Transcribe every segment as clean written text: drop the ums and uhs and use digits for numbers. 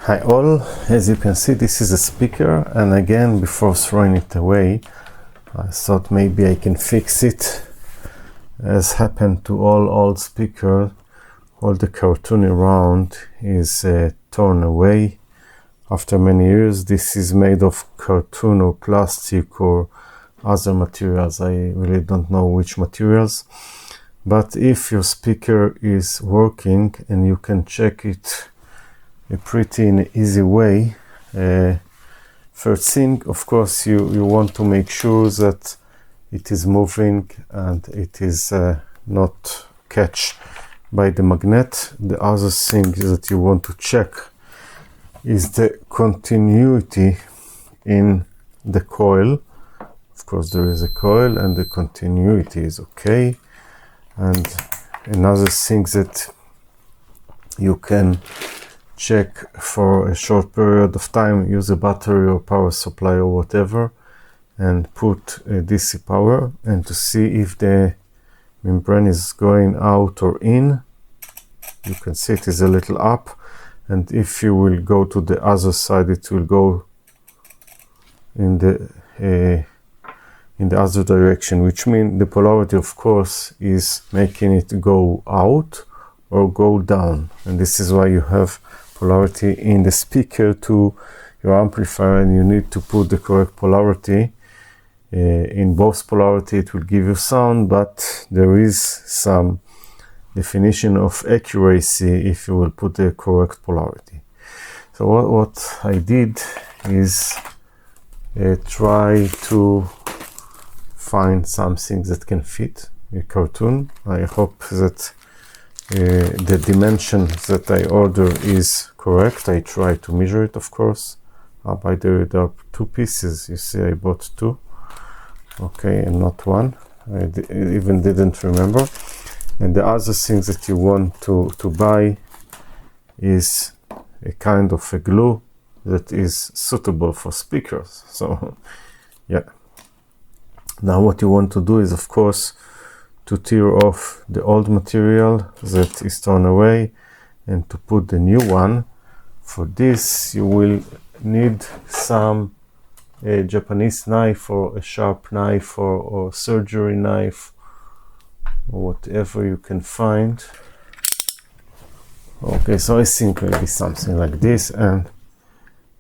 Hi all, as you can see this is a speaker, and again before throwing it away I thought maybe I can fix it. As happened to all old speakers, all the cartoon around is torn away after many years. This is made of cartoon or plastic or other materials. I really don't know which materials, but if your speaker is working and you can check it pretty in an easy way, first thing, of course, you want to make sure that it is moving and it is not catch by the magnet. The other thing that you want to check is the continuity in the coil. Of course there is a coil and the continuity is okay. And another thing that you can check for a short period of time, use a battery or power supply or whatever and put a DC power, and to see if the membrane is going out or in. You can see it is a little up, and if you will go to the other side it will go in the other direction, which means the polarity of course is making it go out or go down. And this is why you have polarity in the speaker to your amplifier, and you need to put the correct polarity. In both polarity it will give you sound, but there is some definition of accuracy if you will put the correct polarity. So what I did is try to find something that can fit a cartoon. I hope that the dimension that I order is correct. I try to measure it, of course. By the way, there are two pieces. You see, I bought two. Okay, and not one. I even didn't remember. And the other thing that you want to buy is a kind of a glue that is suitable for speakers. So, yeah. Now what you want to do is, of course, to tear off the old material that is torn away and to put the new one. For this you will need some Japanese knife or a sharp knife or surgery knife or whatever you can find. Okay, so I think maybe something like this, and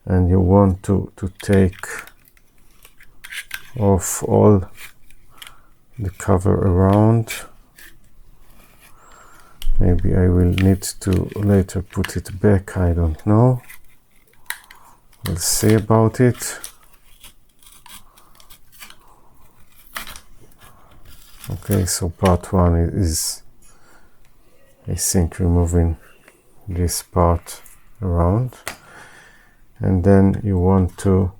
you want to take off all the cover around. Maybe I will need to later put it back, I don't know. We'll see about it. Okay, so part one is, I think, removing this part around, and then you want to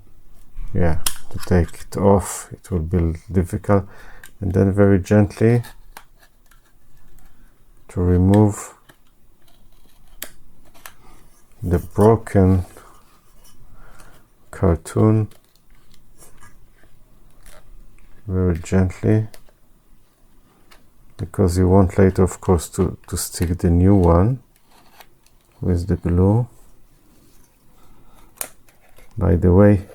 take it off. It will be difficult, and then very gently to remove the broken cartoon very gently, because you want later, of course, to stick the new one with the glue. By the way,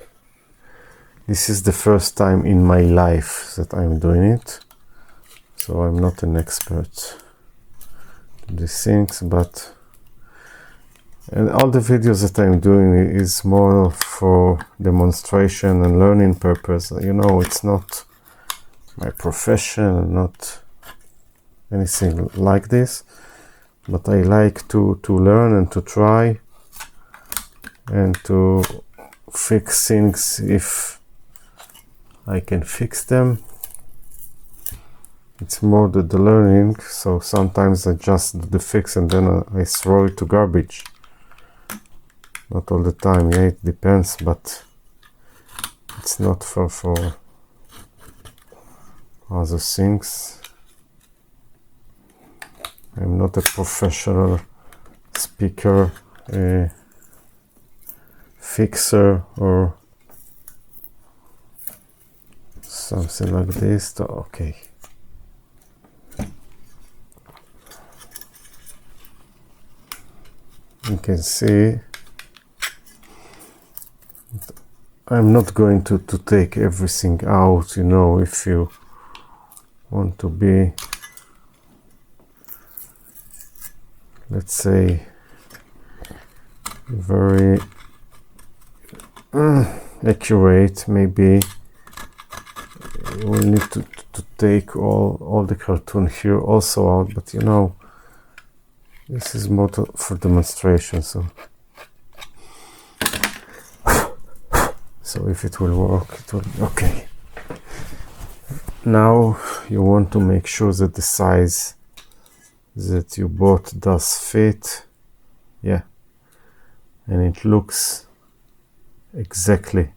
this is the first time in my life that I'm doing it, so I'm not an expert in these things, but and all the videos that I'm doing is more for demonstration and learning purpose. You know, it's not my profession, not anything like this, but I like to learn and to try and to fix things if I can fix them. It's more the learning, so sometimes I just do the fix and then I throw it to garbage. Not all the time, yeah, it depends, but it's not for other things. I'm not a professional speaker fixer or something like this. Okay. You can see I'm not going to take everything out, you know, if you want to be, let's say, very accurate. Maybe we'll need to take all the cartoon here also out, but you know, this is more for demonstration, so if it will work, it will be okay. Now you want to make sure that the size that you bought does fit, yeah, and it looks exactly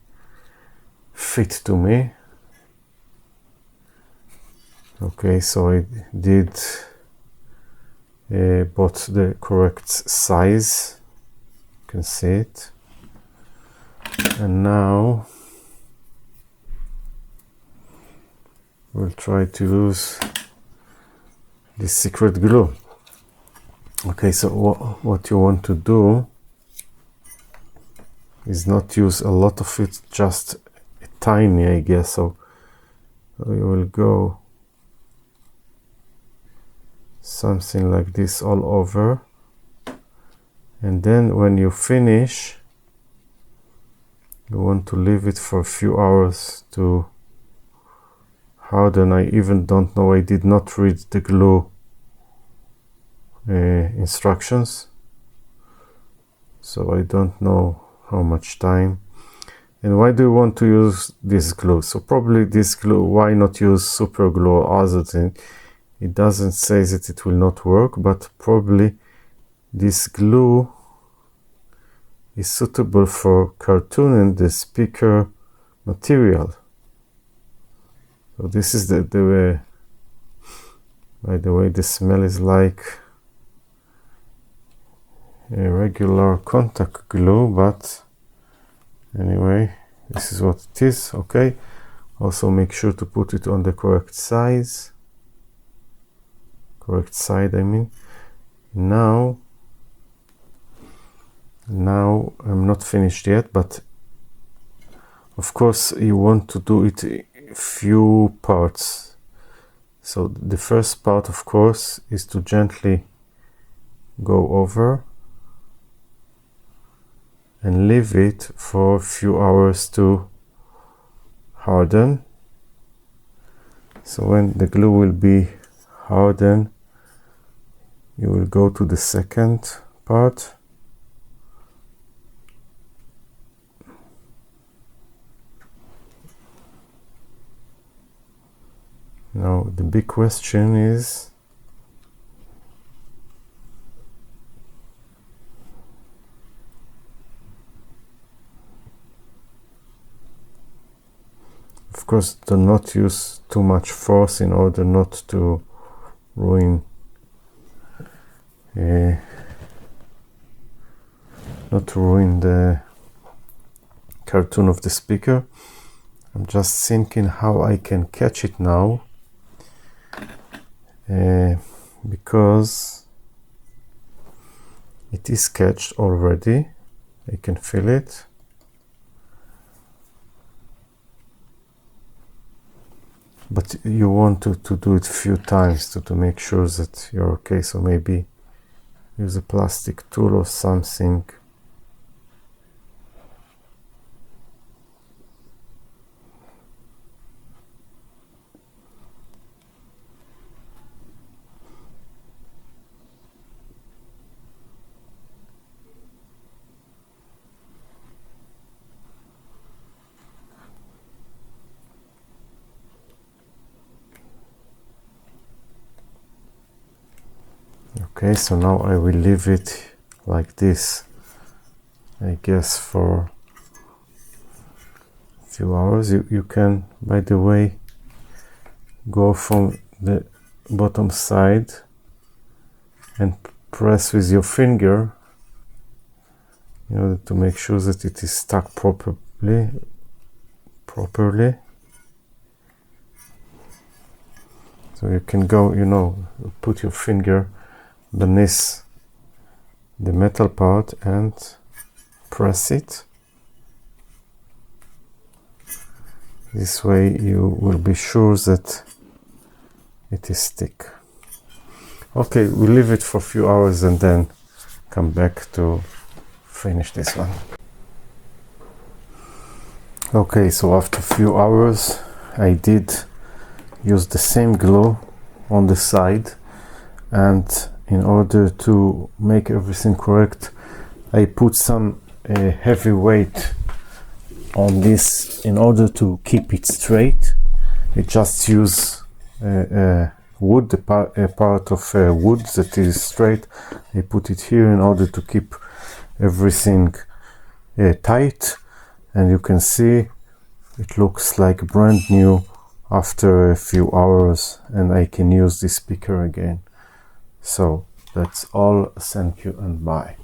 fit to me. Okay, so I did bought the correct size, you can see it, and now we'll try to use this secret glue. Okay, so what you want to do is not use a lot of it, just a tiny, I guess. So you will go something like this all over, and then when you finish, you want to leave it for a few hours to harden. I even don't know, I did not read the glue instructions, so I don't know how much time. And why do you want to use this glue? So probably this glue, why not use super glue or other thing? It doesn't say that it will not work, but probably this glue is suitable for cartooning the speaker material. So this is the way, by the way, the smell is like a regular contact glue, but anyway, this is what it is. Okay, also make sure to put it on the correct size, correct side, I mean. Now I'm not finished yet, but of course you want to do it a few parts. So the first part, of course, is to gently go over and leave it for a few hours to harden. So when the glue will be hardened, you will go to the second part. Now the big question is, of course, do not use too much force in order not to ruin the cartoon of the speaker. I'm just thinking how I can catch it now, because it is catched already. I can feel it. But you want to do it a few times to make sure that you're okay. So maybe use a plastic tool or something. Okay, so now I will leave it like this, I guess, for a few hours. You can, by the way, go from the bottom side and press with your finger in order to make sure that it is stuck properly. So you can go, you know, put your finger beneath the metal part and press it. This way you will be sure that it is thick. Okay, we leave it for a few hours and then come back to finish this one. Okay, so after a few hours I did use the same glue on the side, and in order to make everything correct I put some heavy weight on this in order to keep it straight. I just use wood, a part of wood that is straight. I put it here in order to keep everything tight, and you can see it looks like brand new after a few hours, and I can use this speaker again. So that's all. Thank you and bye.